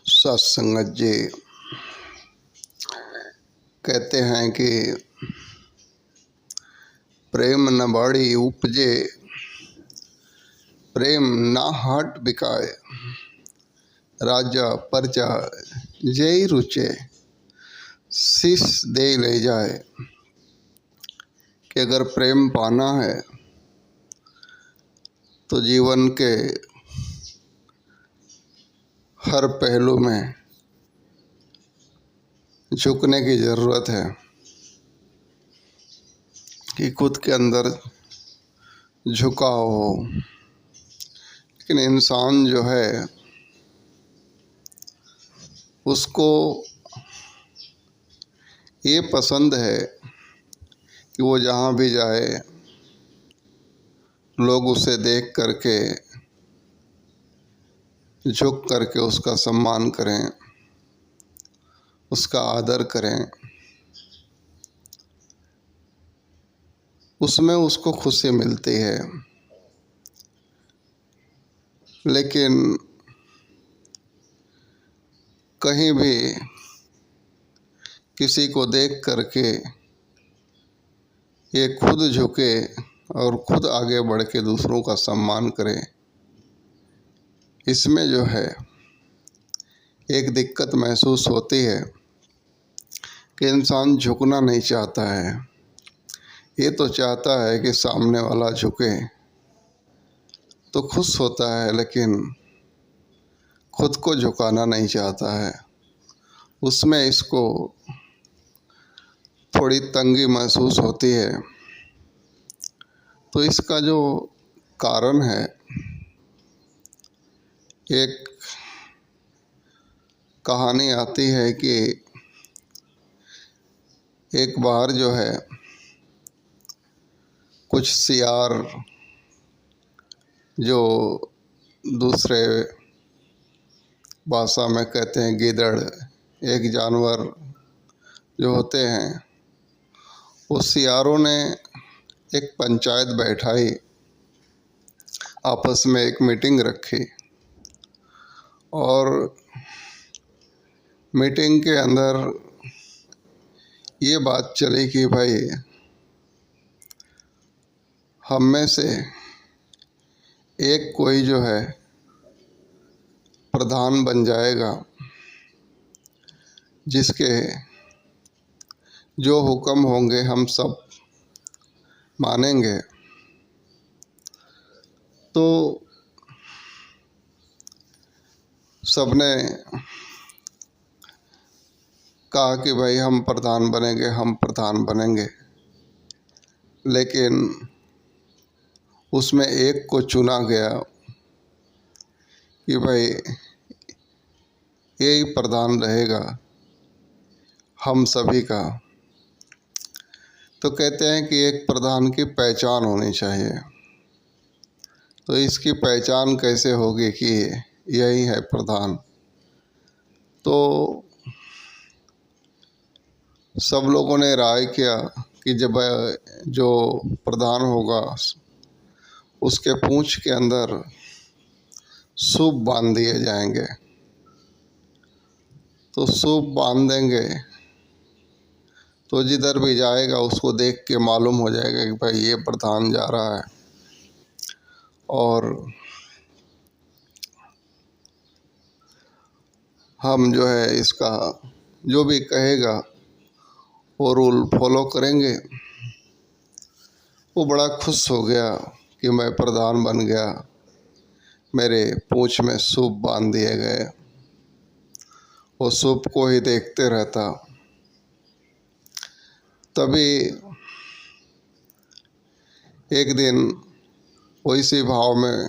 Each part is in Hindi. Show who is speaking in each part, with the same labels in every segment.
Speaker 1: सत्संगत जी कहते हैं कि प्रेम न बाड़ी उपजे, प्रेम ना हाट बिकाए, राजा प्रजा जय रुचे, शीश दे ले जाए। कि अगर प्रेम पाना है तो जीवन के हर पहलू में झुकने की ज़रूरत है कि खुद के अंदर झुकाव हो। लेकिन इंसान जो है उसको ये पसंद है कि वो जहाँ भी जाए लोग उसे देख करके झुक करके उसका सम्मान करें, उसका आदर करें, उसमें उसको खुशी मिलती है। लेकिन कहीं भी किसी को देख करके ये खुद झुके और खुद आगे बढ़ के दूसरों का सम्मान करे, इसमें जो है एक दिक्कत महसूस होती है कि इंसान झुकना नहीं चाहता है। ये तो चाहता है कि सामने वाला झुके तो खुश होता है, लेकिन खुद को झुकाना नहीं चाहता है। उसमें इसको थोड़ी तंगी महसूस होती है। तो इसका जो कारण है, एक कहानी आती है कि एक बार जो है कुछ सियार जो दूसरे भाषा में कहते हैं गीदड़, एक जानवर जो होते हैं, उस सियारों ने एक पंचायत बैठाई, आपस में एक मीटिंग रखी और मीटिंग के अंदर ये बात चली कि भाई हम में से एक कोई जो है प्रधान बन जाएगा, जिसके जो हुक्म होंगे हम सब मानेंगे। तो सबने कहा कि भाई हम प्रधान बनेंगे, हम प्रधान बनेंगे। लेकिन उसमें एक को चुना गया कि भाई यही प्रधान रहेगा हम सभी का। तो कहते हैं कि एक प्रधान की पहचान होनी चाहिए। तो इसकी पहचान कैसे होगी कि यही है प्रधान? तो सब लोगों ने राय किया कि जब जो प्रधान होगा उसके पूंछ के अंदर सूप बांध दिए जाएंगे। तो सूप बांध देंगे तो जिधर भी जाएगा उसको देख के मालूम हो जाएगा कि भाई ये प्रधान जा रहा है। और हम जो है इसका जो भी कहेगा वो रूल फॉलो करेंगे। वो बड़ा खुश हो गया कि मैं प्रधान बन गया, मेरे पूंछ में सूप बांध दिए गए। वो सूप को ही देखते रहता। तभी एक दिन वैसी भाव में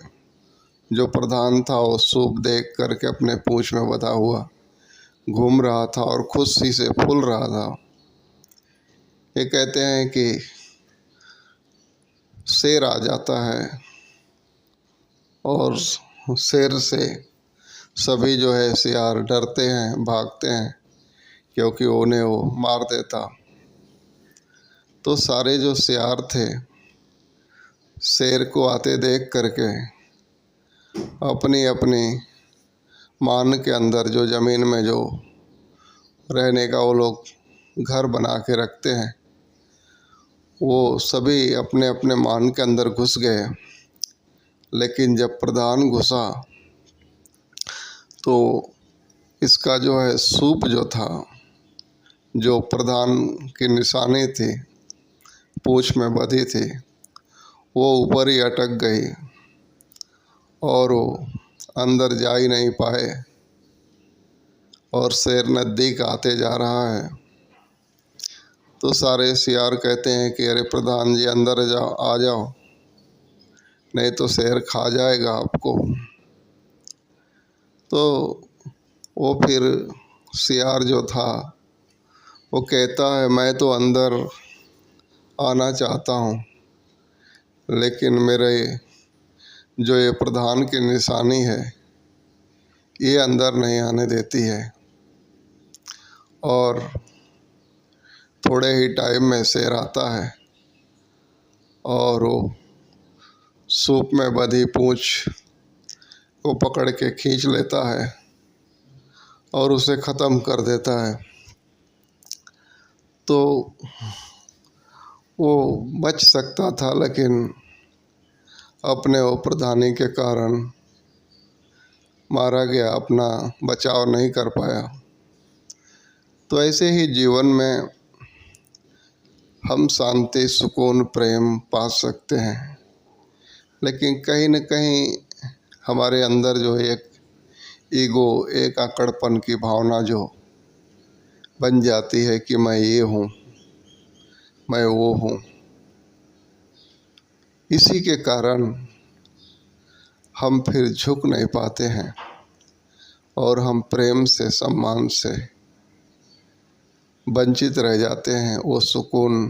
Speaker 1: जो प्रधान था वो सूप देख करके अपने पूंछ में बंधा हुआ घूम रहा था और खुशी से फूल रहा था। ये कहते हैं कि शेर आ जाता है और शेर से सभी जो है सियार डरते हैं, भागते हैं, क्योंकि उन्हें वो मार देता। तो सारे जो सियार थे शेर को आते देख करके अपनी अपनी मान के अंदर जो ज़मीन में जो रहने का वो लोग घर बना के रखते हैं, वो सभी अपने अपने मान के अंदर घुस गए। लेकिन जब प्रधान घुसा तो इसका जो है सूप जो था, जो प्रधान की निशानी थी, पूंछ में बंधी थी, वो ऊपर ही अटक गई और वो अंदर जा ही नहीं पाए। और शेर नज़दीक आते जा रहा है तो सारे सियार कहते हैं कि अरे प्रधान जी अंदर जाओ, आ जाओ, नहीं तो शेर खा जाएगा आपको। तो वो फिर सियार जो था वो कहता है मैं तो अंदर आना चाहता हूँ, लेकिन मेरे जो ये प्रधान की निशानी है ये अंदर नहीं आने देती है। और थोड़े ही टाइम में शेर आता है और वो सूप में बंधी पूंछ को पकड़ के खींच लेता है और उसे ख़त्म कर देता है। तो वो बच सकता था, लेकिन अपने वो प्रधानी के कारण मारा गया, अपना बचाव नहीं कर पाया। तो ऐसे ही जीवन में हम शांति, सुकून, प्रेम पा सकते हैं, लेकिन कहीं न कहीं हमारे अंदर जो एक ईगो, एक आकड़पन की भावना जो बन जाती है कि मैं ये हूँ, मैं वो हूँ, इसी के कारण हम फिर झुक नहीं पाते हैं और हम प्रेम से, सम्मान से वंचित रह जाते हैं। वो सुकून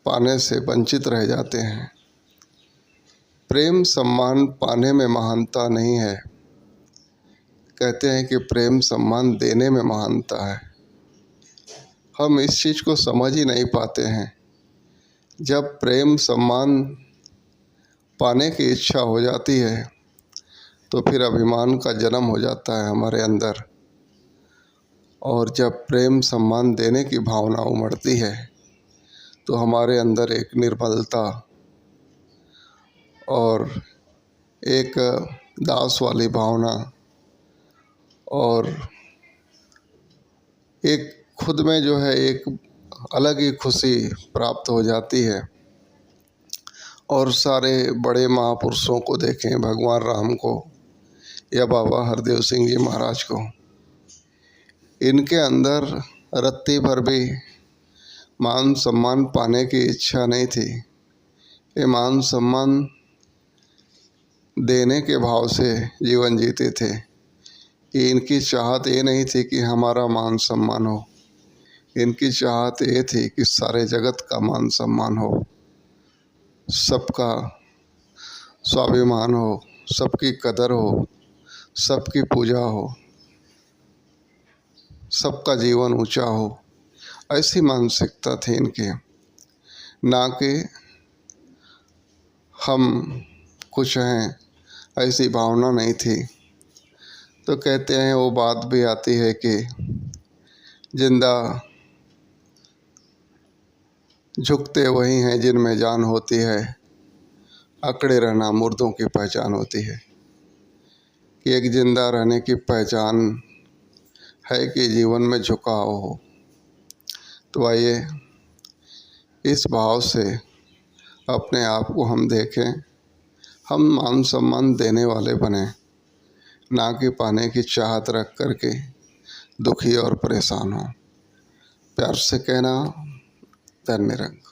Speaker 1: पाने से वंचित रह जाते हैं। प्रेम सम्मान पाने में महानता नहीं है, कहते हैं कि प्रेम सम्मान देने में महानता है। हम इस चीज़ को समझ ही नहीं पाते हैं। जब प्रेम सम्मान पाने की इच्छा हो जाती है तो फिर अभिमान का जन्म हो जाता है हमारे अंदर, और जब प्रेम सम्मान देने की भावना उमड़ती है तो हमारे अंदर एक निर्बलता और एक दास वाली भावना और एक खुद में जो है एक अलग ही खुशी प्राप्त हो जाती है। और सारे बड़े महापुरुषों को देखें, भगवान राम को या बाबा हरदेव सिंह जी महाराज को, इनके अंदर रत्ती भर भी मान सम्मान पाने की इच्छा नहीं थी। ये मान सम्मान देने के भाव से जीवन जीते थे। कि इनकी चाहत ये नहीं थी कि हमारा मान सम्मान हो, इनकी चाहत ये थी कि सारे जगत का मान सम्मान हो, सबका स्वाभिमान हो, सबकी कदर हो, सबकी पूजा हो, सबका जीवन ऊंचा हो। ऐसी मानसिकता थी इनकी, ना कि हम कुछ हैं, ऐसी भावना नहीं थी। तो कहते हैं, वो बात भी आती है कि जिंदा झुकते वही हैं जिनमें जान होती है, अकड़े रहना मुर्दों की पहचान होती है। कि एक जिंदा रहने की पहचान है कि जीवन में झुकाव हो। तो आइए इस भाव से अपने आप को हम देखें, हम मान सम्मान देने वाले बने, ना कि पाने की चाहत रख करके दुखी और परेशान हो। प्यार से कहना, धन्य रंग।